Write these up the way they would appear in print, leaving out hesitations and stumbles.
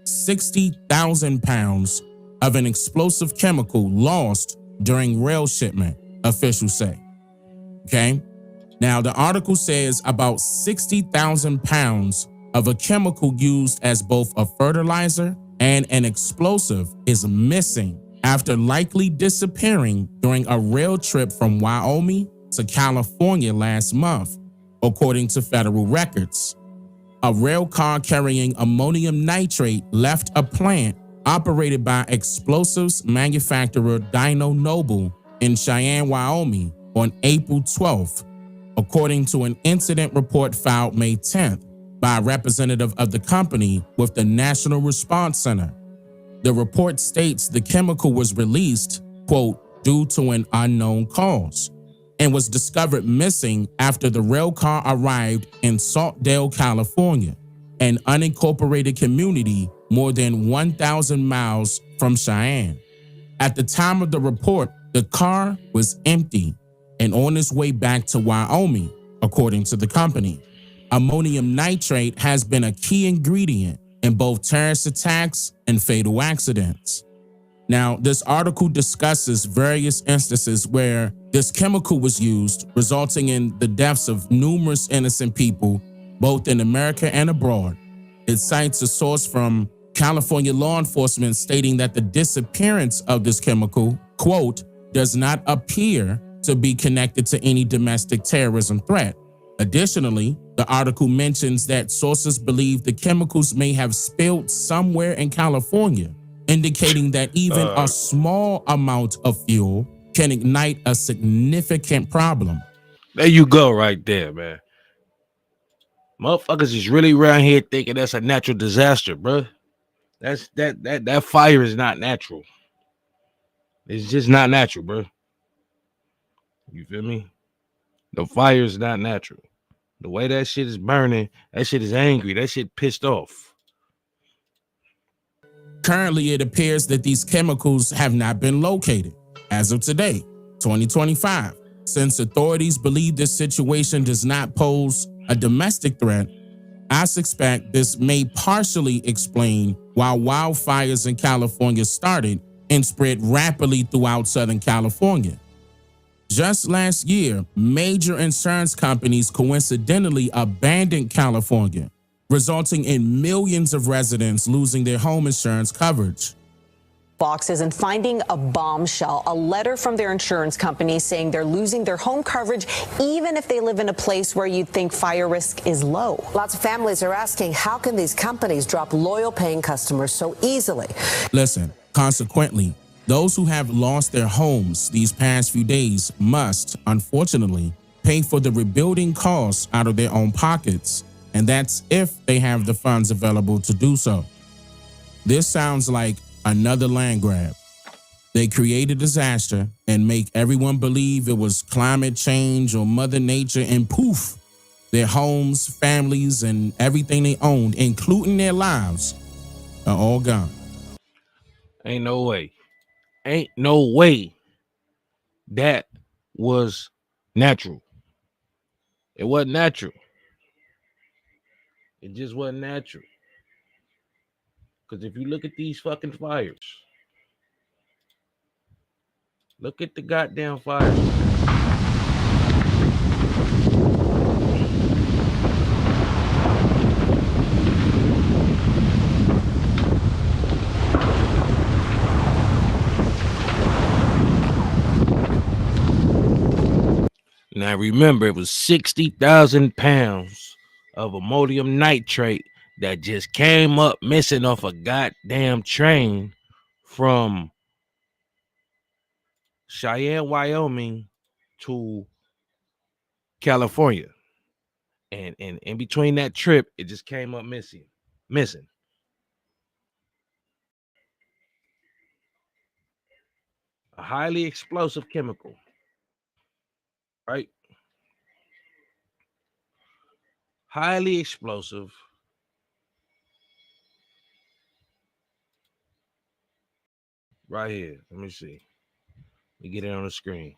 60,000 pounds of an explosive chemical lost during rail shipment, officials say. Okay? Now, the article says about 60,000 pounds of a chemical used as both a fertilizer and an explosive is missing after likely disappearing during a rail trip from Wyoming to California last month, according to federal records. A rail car carrying ammonium nitrate left a plant operated by explosives manufacturer Dyno Noble in Cheyenne, Wyoming on April 12th, according to an incident report filed May 10th by a representative of the company with the National Response Center. The report states the chemical was released, quote, due to an unknown cause, and was discovered missing after the rail car arrived in Saltdale, California, an unincorporated community more than 1,000 miles from Cheyenne. At the time of the report, the car was empty and on its way back to Wyoming, according to the company. Ammonium nitrate has been a key ingredient in both terrorist attacks and fatal accidents. Now, this article discusses various instances where this chemical was used, resulting in the deaths of numerous innocent people, both in America and abroad. It cites a source from California law enforcement stating that the disappearance of this chemical, quote, does not appear to be connected to any domestic terrorism threat. Additionally, the article mentions that sources believe the chemicals may have spilled somewhere in California, indicating that even a small amount of fuel can ignite a significant problem. There you go, right there, man. Motherfuckers is really around here thinking that's a natural disaster, bro. That fire is not natural. It's just not natural, bro. You feel me? The fire is not natural. The way that shit is burning, that shit is angry. That shit pissed off. Currently, it appears that these chemicals have not been located as of today, 2025. Since authorities believe this situation does not pose a domestic threat, I suspect this may partially explain why wildfires in California started and spread rapidly throughout Southern California. Just last year, major insurance companies coincidentally abandoned California, resulting in millions of residents losing their home insurance coverage. Boxes and finding a bombshell, a letter from their insurance company saying they're losing their home coverage even if they live in a place where you'd think fire risk is low. Lots of families are asking, how can these companies drop loyal paying customers so easily? Listen, consequently, those who have lost their homes these past few days must, unfortunately, pay for the rebuilding costs out of their own pockets, and that's if they have the funds available to do so. This sounds like another land grab. They create a disaster and make everyone believe it was climate change or Mother Nature, and poof, their homes, families, and everything they owned, including their lives, are all gone. Ain't no way. Ain't no way that was natural. It wasn't natural. It just wasn't natural. Because if you look at these fucking fires, look at the goddamn fires. Now remember, it was 60,000 pounds of ammonium nitrate that just came up missing off a goddamn train from Cheyenne, Wyoming to California. And in between that trip, it just came up missing. A highly explosive chemical, right? Highly explosive. Right here. Let me see. Let me get it on the screen.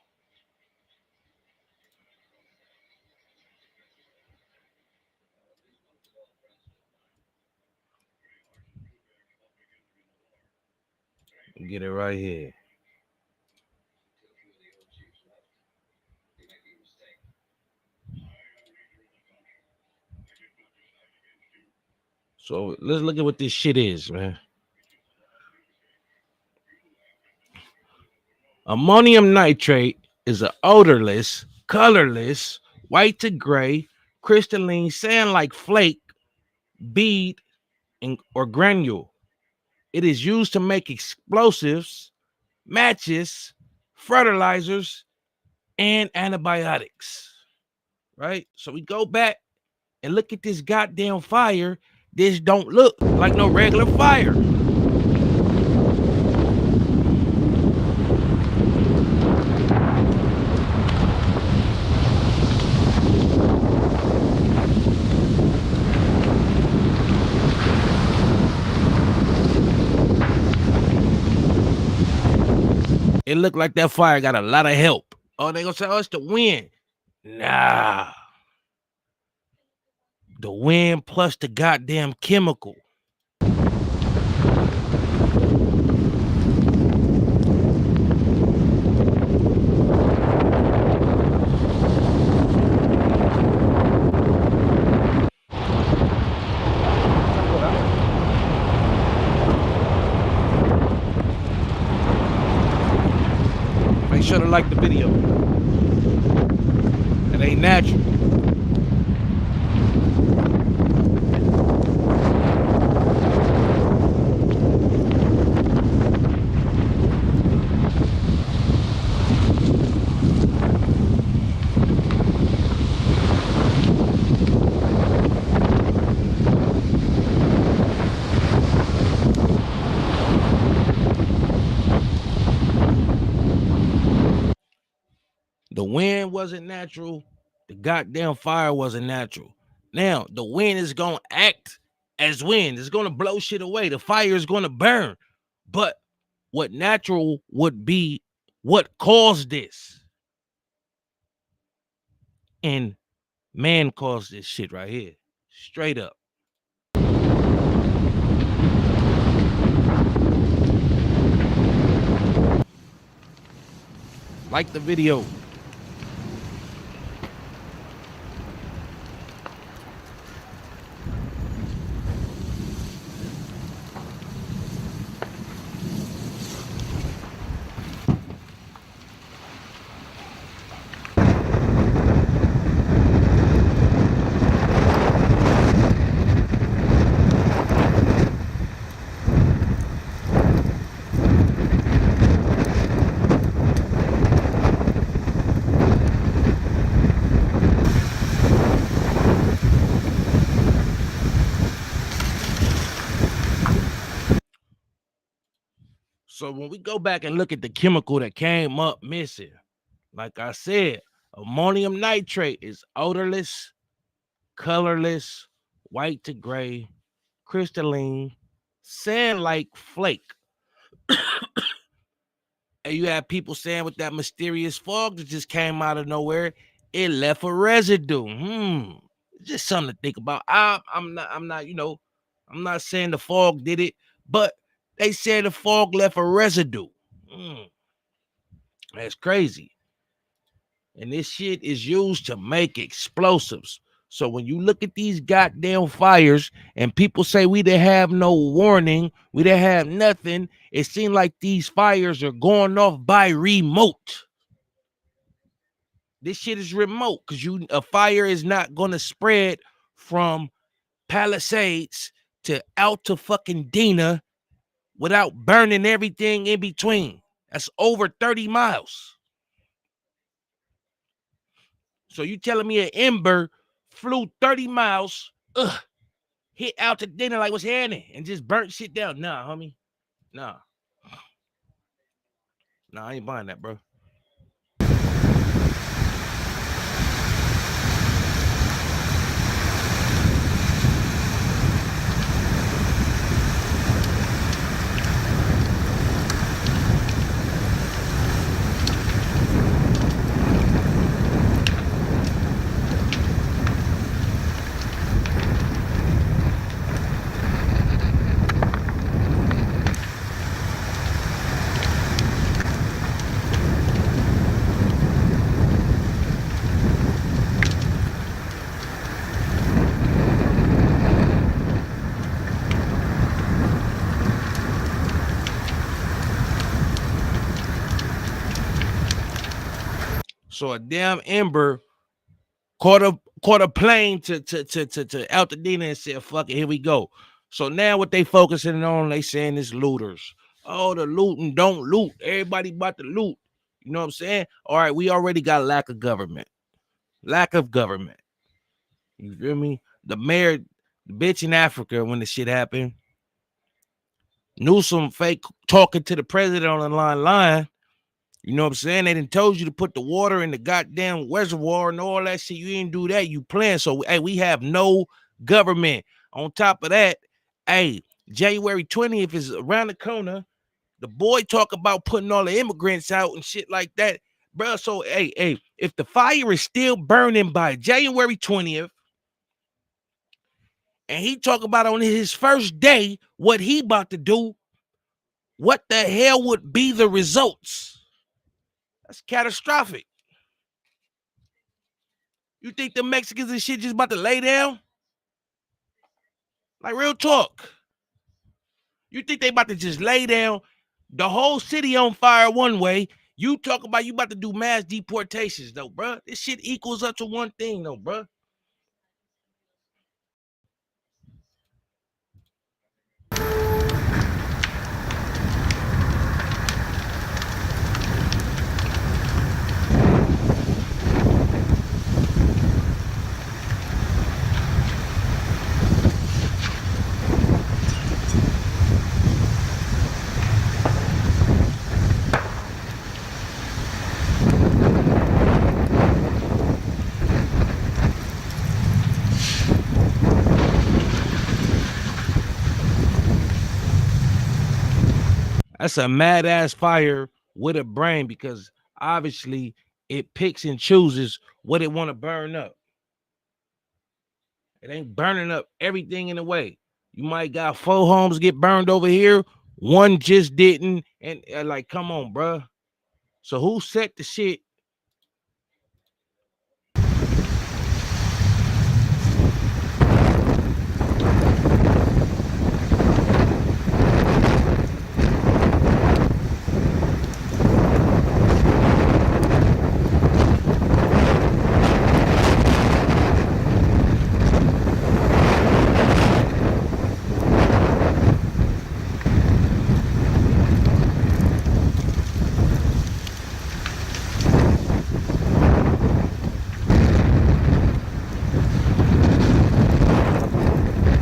Get it right here. So let's look at what this shit is, man. Ammonium nitrate is an odorless, colorless, white to gray, crystalline, sand-like flake, bead, or granule. It is used to make explosives, matches, fertilizers, and antibiotics. Right? So we go back and look at this goddamn fire. This don't look like no regular fire. It looked like that fire got a lot of help. Oh, they gonna say, oh, it's the wind. Nah. The wind plus the goddamn chemical. Make sure to like the video. It ain't natural. The wind wasn't natural. The goddamn fire wasn't natural. Now, the wind is going to act as wind. It's going to blow shit away. The fire is going to burn. But what natural would be what caused this? And man caused this shit right here. Straight up. Like the video. So when we go back and look at the chemical that came up missing, like I said, ammonium nitrate is odorless, colorless, white to gray, crystalline, sand-like flake. And you have people saying with that mysterious fog that just came out of nowhere, it left a residue. Just something to think about. I'm not saying the fog did it, but they said the fog left a residue. That's crazy. And this shit is used to make explosives. So when you look at these goddamn fires and people say we didn't have no warning, we didn't have nothing, it seems like these fires are going off by remote. This shit is remote because a fire is not going to spread from Palisades to out to fucking Dina without burning everything in between. That's over 30 miles. So you telling me an ember flew 30 miles, hit out to Dina like what's happening and just burnt shit down? Nah, homie. Nah, I ain't buying that, bro. So a damn ember caught a plane to Altadena and said, fuck it, here we go. So now what they focusing on, they saying is looters. Oh, the looting, don't loot. Everybody about to loot. You know what I'm saying? All right, we already got lack of government. Lack of government. You feel me? The mayor, the bitch in Africa when the shit happened, knew some fake talking to the president on the line. You know what I'm saying? They done told you to put the water in the goddamn reservoir and all that shit. You didn't do that. You playing. So, hey, we have no government. On top of that, hey, January 20th is around the corner. The boy talk about putting all the immigrants out and shit like that. Bro, so, hey, if the fire is still burning by January 20th, and he talk about on his first day what he about to do, what the hell would be the results? That's catastrophic. You think the Mexicans and shit just about to lay down? Like, real talk. You think they about to just lay down, the whole city on fire one way? You talk about you about to do mass deportations, though, bro. This shit equals up to one thing, though, bro. That's a mad ass fire with a brain, because obviously it picks and chooses what it want to burn up. It ain't burning up everything in the way. You might got 4 homes get burned over here, one just didn't, and like, come on, bro. So who set the shit?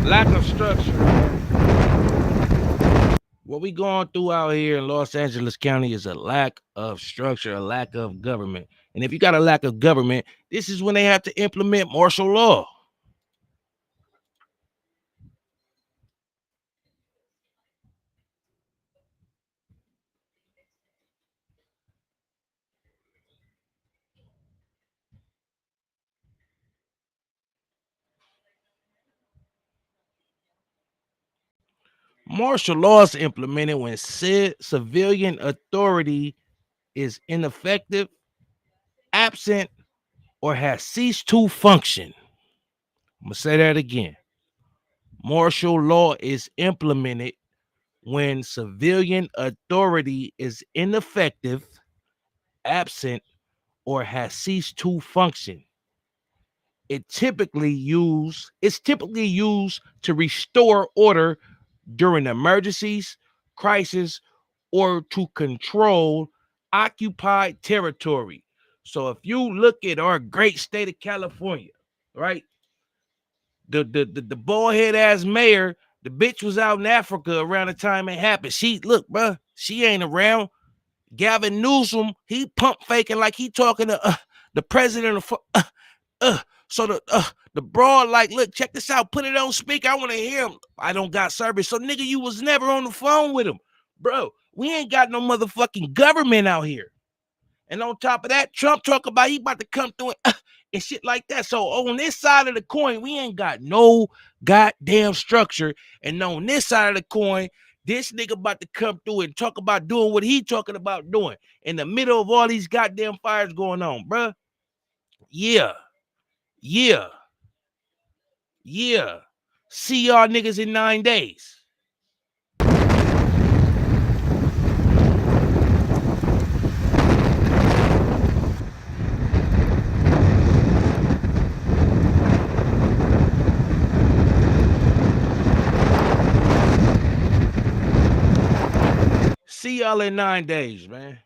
Lack of structure. What we going through out here in Los Angeles County is a lack of structure, a lack of government. And if you got a lack of government, this is when they have to implement martial law. Martial law is implemented when civilian authority is ineffective, absent, or has ceased to function. I'm going to say that again. Martial law is implemented when civilian authority is ineffective, absent, or has ceased to function. It's typically used to restore order during emergencies, crisis, or to control occupied territory. So if you look at our great state of California, right? The bald head ass mayor, the bitch was out in Africa around the time it happened. Look, bro, she ain't around. Gavin Newsom, he pump faking like he talking to the president of so the broad, like, look, check this out, put it on speaker, I want to hear him. I don't got service. So nigga, you was never on the phone with him. Bro, we ain't got no motherfucking government out here. And on top of that, Trump talk about he about to come through and shit like that. So on this side of the coin, we ain't got no goddamn structure. And on this side of the coin, this nigga about to come through and talk about doing what he talking about doing in the middle of all these goddamn fires going on, bro. Yeah. See y'all niggas in 9 days. See y'all in 9 days, man.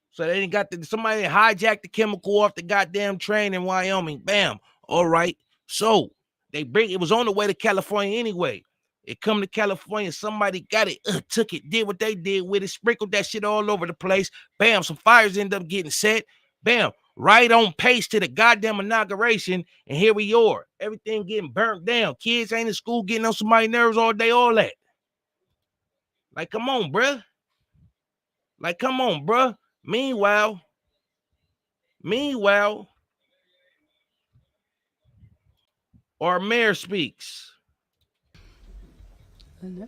So they ain't got somebody hijacked the chemical off the goddamn train in Wyoming. Bam. All right. So it was on the way to California anyway. It come to California, somebody got it, took it, did what they did with it, sprinkled that shit all over the place. Bam, some fires end up getting set. Bam, right on pace to the goddamn inauguration. And here we are. Everything getting burnt down. Kids ain't in school getting on somebody's nerves all day, all that. Like, come on, bruh. Like, come on, bruh. Meanwhile, our mayor speaks. Linda?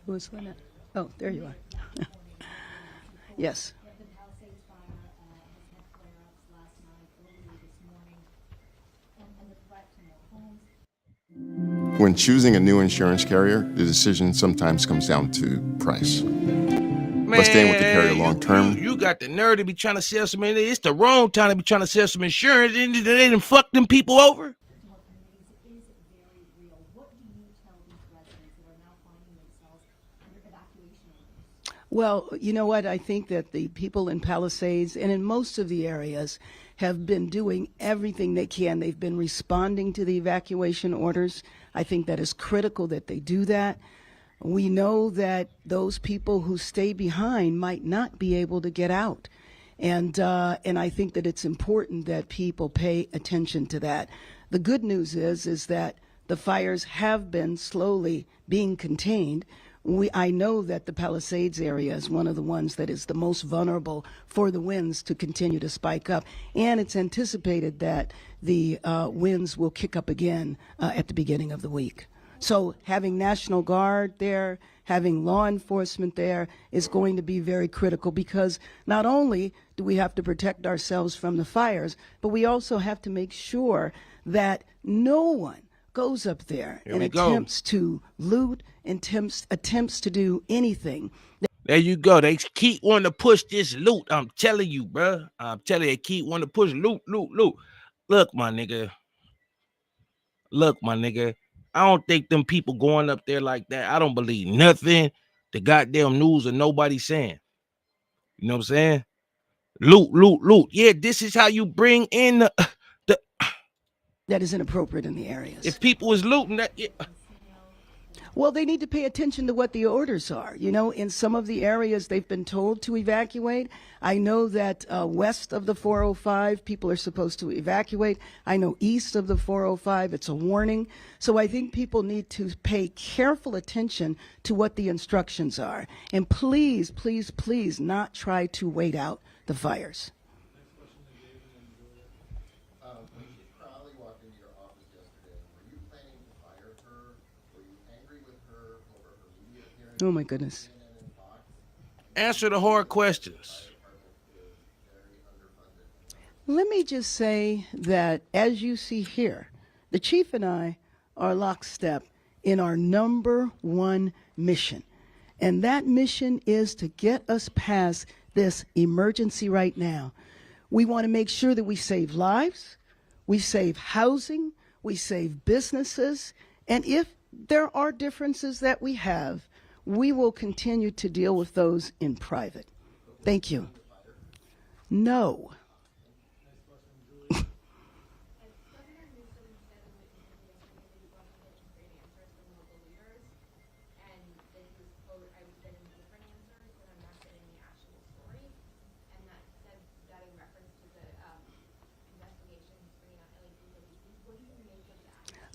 Who is Linda? Oh, there you are. Yes. When choosing a new insurance carrier, the decision sometimes comes down to price. But staying with the carrier long term. You got the nerve to be trying to sell some. It's the wrong time to be trying to sell some insurance. And they didn't fuck them people over. Well, you know what? I think that the people in Palisades and in most of the areas have been doing everything they can. They've been responding to the evacuation orders. I think that is critical that they do that. We know that those people who stay behind might not be able to get out. And I think that it's important that people pay attention to that. The good news is that the fires have been slowly being contained. I know that the Palisades area is one of the ones that is the most vulnerable for the winds to continue to spike up. And it's anticipated that the winds will kick up again at the beginning of the week. So having National Guard there, having law enforcement there is going to be very critical, because not only do we have to protect ourselves from the fires, but we also have to make sure that no one goes up there and attempts to loot, attempts to do anything. There you go. They keep wanting to push this loot. I'm telling you, bro. I'm telling you, they keep wanting to push loot. Look, my nigga. I don't think them people going up there like that. I don't believe nothing the goddamn news or nobody saying. You know what I'm saying? Loot. Yeah, this is how you bring in the that is inappropriate in the areas. If people is looting that, yeah. Well, they need to pay attention to what the orders are. You know, in some of the areas they've been told to evacuate. I know that west of the 405, people are supposed to evacuate. I know east of the 405, it's a warning. So I think people need to pay careful attention to what the instructions are. And please, please, please not try to wait out the fires. Oh, my goodness. Answer the hard questions. Let me just say that, as you see here, the chief and I are lockstep in our number one mission. And that mission is to get us past this emergency right now. We want to make sure that we save lives, we save housing, we save businesses, and if there are differences that we have, we will continue to deal with those in private. Thank you. No.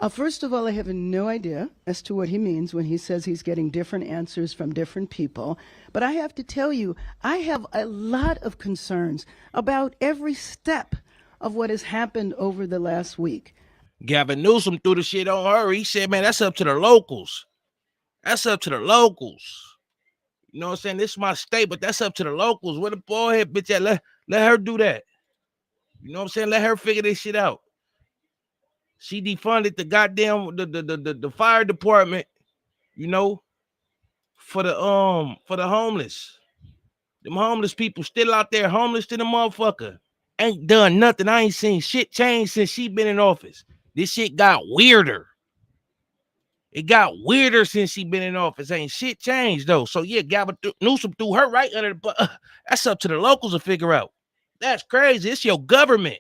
First of all, I have no idea as to what he means when he says he's getting different answers from different people. But I have to tell you, I have a lot of concerns about every step of what has happened over the last week. Gavin Newsom threw the shit on her. He said, man, that's up to the locals. That's up to the locals. You know what I'm saying? This is my state, but that's up to the locals. Where the boy head bitch at? Let her do that. You know what I'm saying? Let her figure this shit out. She defunded the goddamn the fire department, you know, for the homeless. Them homeless people still out there homeless to the motherfucker. Ain't done nothing. I ain't seen shit change since she been in office. This shit got weirder. It got weirder since she been in office. Ain't shit changed though. So yeah, Gavin Newsom threw her right under the butt. That's up to the locals to figure out. That's crazy. It's your government.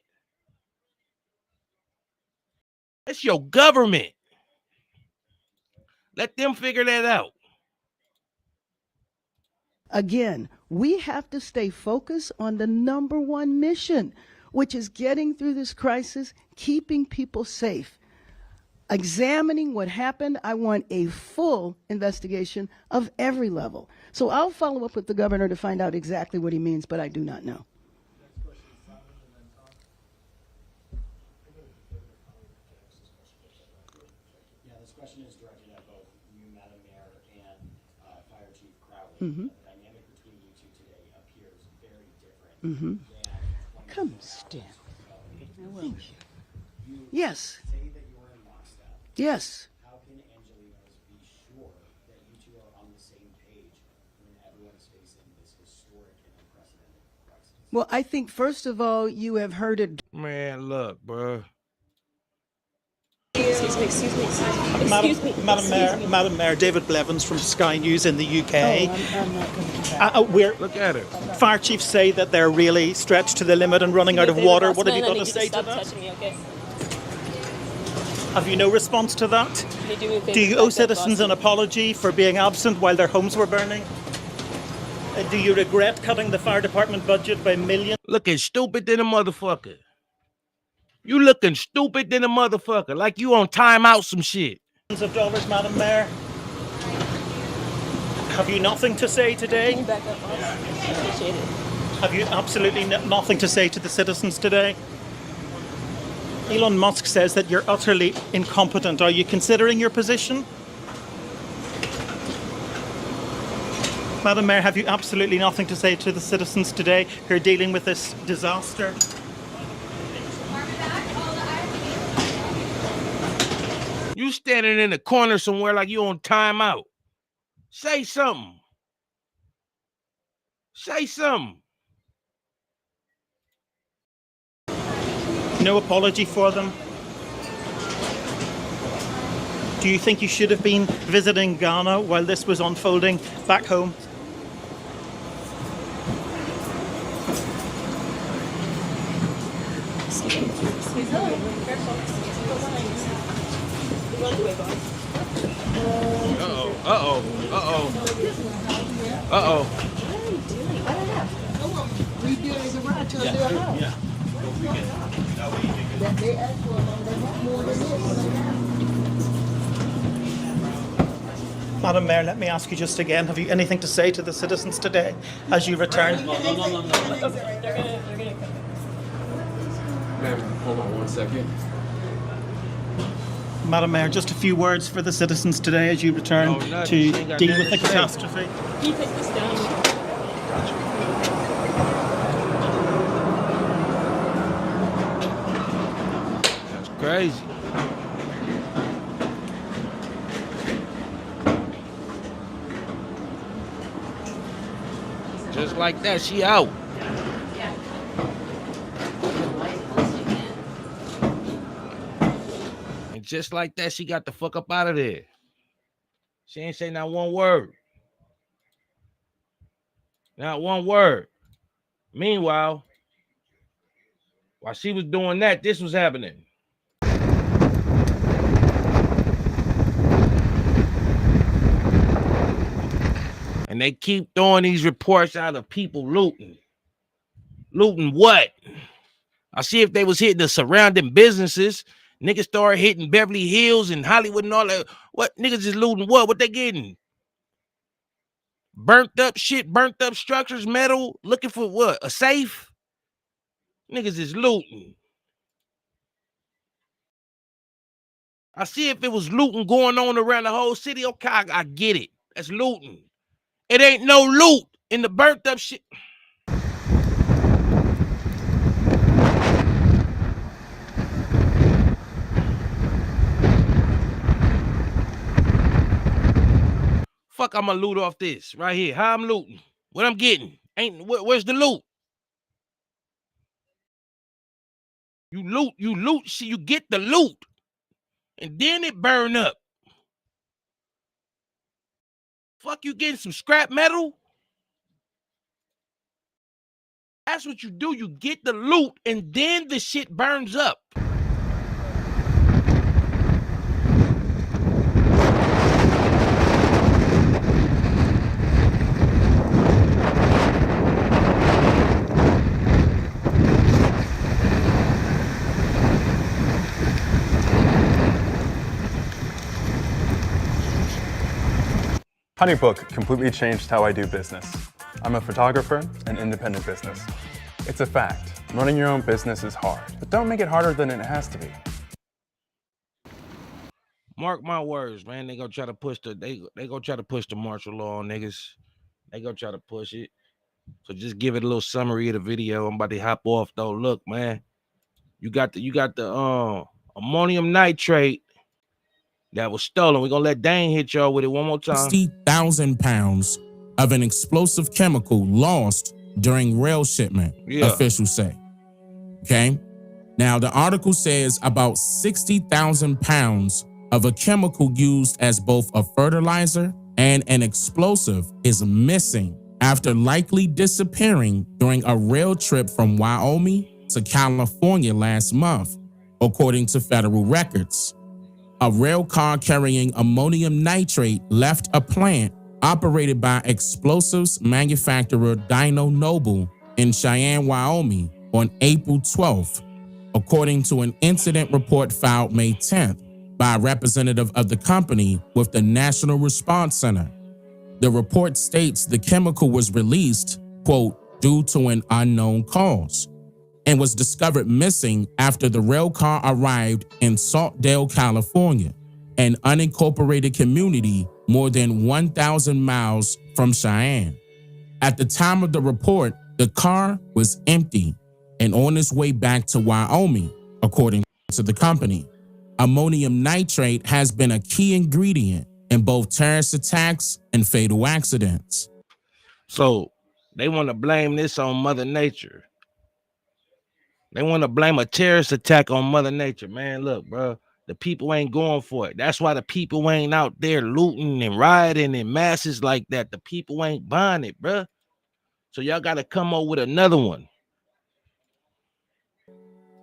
It's your government. Let them figure that out. Again, we have to stay focused on the number one mission, which is getting through this crisis, keeping people safe, examining what happened. I want a full investigation of every level. So I'll follow up with the governor to find out exactly what he means, but I do not know. Mm-hmm. The dynamic between you two today appears very different. Come stand. Thank you. Yes. Say that you were in lockstep. Yes. How can Angelenos be sure that you two are on the same page when everyone's facing this historic and unprecedented crisis? Well, I think first of all, you have heard it. Man, look, bro. Excuse me. Madam Mayor, David Blevins from Sky News in the UK. I'm not going to Look at her. Fire chiefs say that they're really stretched to the limit and running out of water. What have you got to say to that? Me, okay? Have you no response to that? Do you owe citizens an apology for being absent while their homes were burning? Do you regret cutting the fire department budget by millions? Looking stupid than a motherfucker. You looking stupid than a motherfucker. Like you on timeout some shit. Of dollars, Madam Mayor. Have you nothing to say today? Can you back up, boss? I appreciate it. Have you absolutely nothing to say to the citizens today? Elon Musk says that you're utterly incompetent. Are you considering your position? Madam Mayor, have you absolutely nothing to say to the citizens today who are dealing with this disaster? You standing in the corner somewhere like you on timeout. Say something. Say something. No apology for them? Do you think you should have been visiting Ghana while this was unfolding back home? Madam Mayor, let me ask you just again, have you anything to say to the citizens today as you return? No. They're gonna come. Ma'am, hold on 1 second. Madam Mayor, just a few words for the citizens today as you return to deal with the catastrophe. Can you take this down? That's crazy. Just like that, she out. And just like that, she got the fuck up out of there. She ain't say not one word. Not one word. Meanwhile, while she was doing that, this was happening. And they keep throwing these reports out of people looting. Looting what? I see if they was hitting the surrounding businesses. Niggas started hitting Beverly Hills and Hollywood and all that. What? Niggas is looting what? What they getting? Burnt up shit, burnt up structures, metal. Looking for what? A safe? Niggas is looting. I see if it was looting going on around the whole city. Okay, I get it. That's looting. It ain't no loot in the burnt up shit. Fuck, I'm gonna loot off this right here. How I'm looting? What I'm getting? Where's the loot? You loot, see, you get the loot. And then it burn up. Fuck, you getting some scrap metal? That's what you do. You get the loot and then the shit burns up. HoneyBook completely changed how I do business. I'm a photographer and independent business. It's a fact. Running your own business is hard, but don't make it harder than it has to be. Mark my words, man. They gonna try to push they gonna try to push the martial law on niggas. They gonna try to push it. So just give it a little summary of the video. I'm about to hop off though. Look, man, you got the ammonium nitrate that was stolen. We're gonna let Dane hit y'all with it one more time. 60,000 pounds of an explosive chemical lost during rail shipment, officials say. Okay. Now, the article says about 60,000 pounds of a chemical used as both a fertilizer and an explosive is missing after likely disappearing during a rail trip from Wyoming to California last month, according to federal records. A rail car carrying ammonium nitrate left a plant operated by explosives manufacturer Dyno Noble in Cheyenne, Wyoming on April 12th, according to an incident report filed May 10th by a representative of the company with the National Response Center. The report states the chemical was released, quote, due to an unknown cause, and was discovered missing after the rail car arrived in Saltdale, California, an unincorporated community more than 1,000 miles from Cheyenne. At the time of the report, the car was empty and on its way back to Wyoming, according to the company. Ammonium nitrate has been a key ingredient in both terrorist attacks and fatal accidents. So they want to blame this on Mother Nature. They want to blame a terrorist attack on Mother Nature. Man, look, bro, the people ain't going for it. That's why the people ain't out there looting and rioting in masses like that. The people ain't buying it, bro. So y'all got to come up with another one.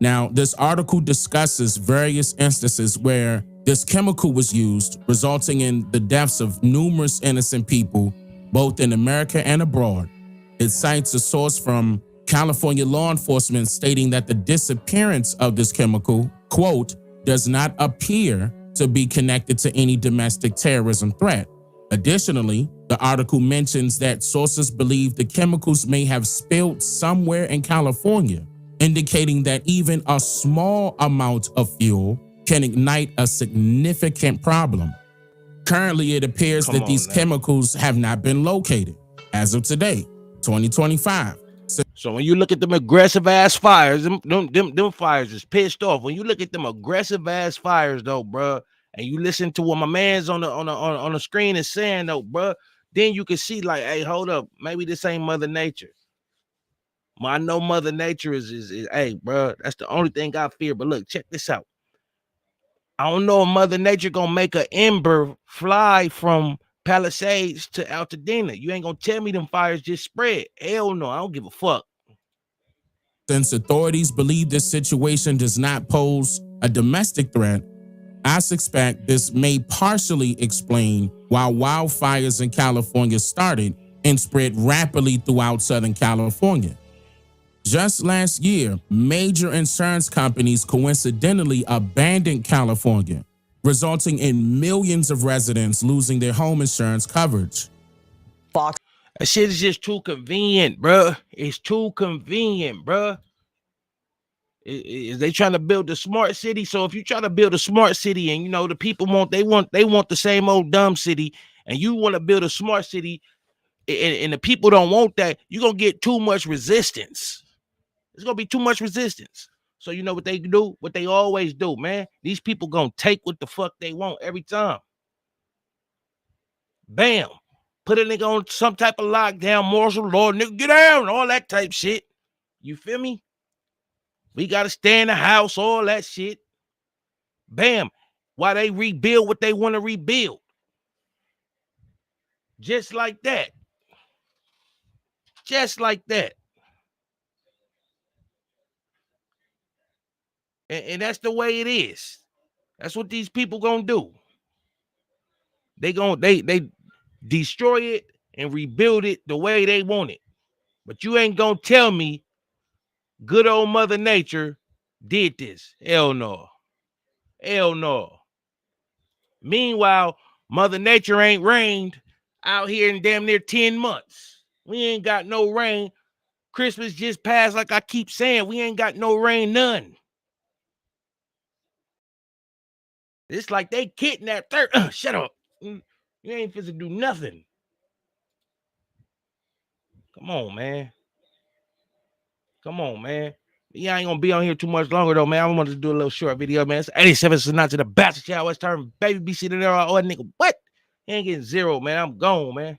Now, this article discusses various instances where this chemical was used, resulting in the deaths of numerous innocent people, both in America and abroad. It cites a source from California law enforcement stating that the disappearance of this chemical, quote, does not appear to be connected to any domestic terrorism threat. Additionally, the article mentions that sources believe the chemicals may have spilled somewhere in California, indicating that even a small amount of fuel can ignite a significant problem. Currently, it appears that these chemicals have not been located as of today, 2025. So when you look at them aggressive ass fires, them fires is pissed off. When you look at them aggressive ass fires, though, bro, and you listen to what my man's on the screen is saying, though, bro, then you can see like, hey, hold up, maybe this ain't Mother Nature. I know Mother Nature is hey, bro, that's the only thing I fear. But look, check this out. I don't know if Mother Nature gonna make an ember fly from Palisades to Altadena. You ain't gonna tell me them fires just spread. Hell no, I don't give a fuck. Since authorities believe this situation does not pose a domestic threat, I suspect this may partially explain why wildfires in California started and spread rapidly throughout Southern California. Just last year, major insurance companies coincidentally abandoned California, resulting in millions of residents losing their home insurance coverage. That shit is just too convenient, bro. It's too convenient, bro. Is they trying to build a smart city? So if you try to build a smart city and you know the people want the same old dumb city, and you want to build a smart city, and the people don't want that, you're gonna get too much resistance. There's gonna be too much resistance. So you know what they do? What they always do, man. These people gonna take what the fuck they want every time. Bam. Put a nigga on some type of lockdown, martial law, nigga, get down, all that type shit. You feel me? We gotta stay in the house, all that shit. Bam. Why they rebuild what they want to rebuild. Just like that. Just like that. And that's the way it is. That's what these people gonna do. They destroy it and rebuild it the way they want it. But you ain't gonna tell me good old Mother Nature did this. Hell no. Hell no. Meanwhile, Mother Nature ain't rained out here in damn near 10 months. We ain't got no rain. Christmas just passed, like I keep saying. We ain't got no rain, none. It's like they kidnapped her. Shut up. You ain't supposed to do nothing. Come on, man. Come on, man. Yeah, I ain't gonna be on here too much longer though, man. I wanted to do a little short video, man. It's 87 not to the bastard child West Turn baby be sitting there all nigga. What? He ain't getting zero, man. I'm gone, man.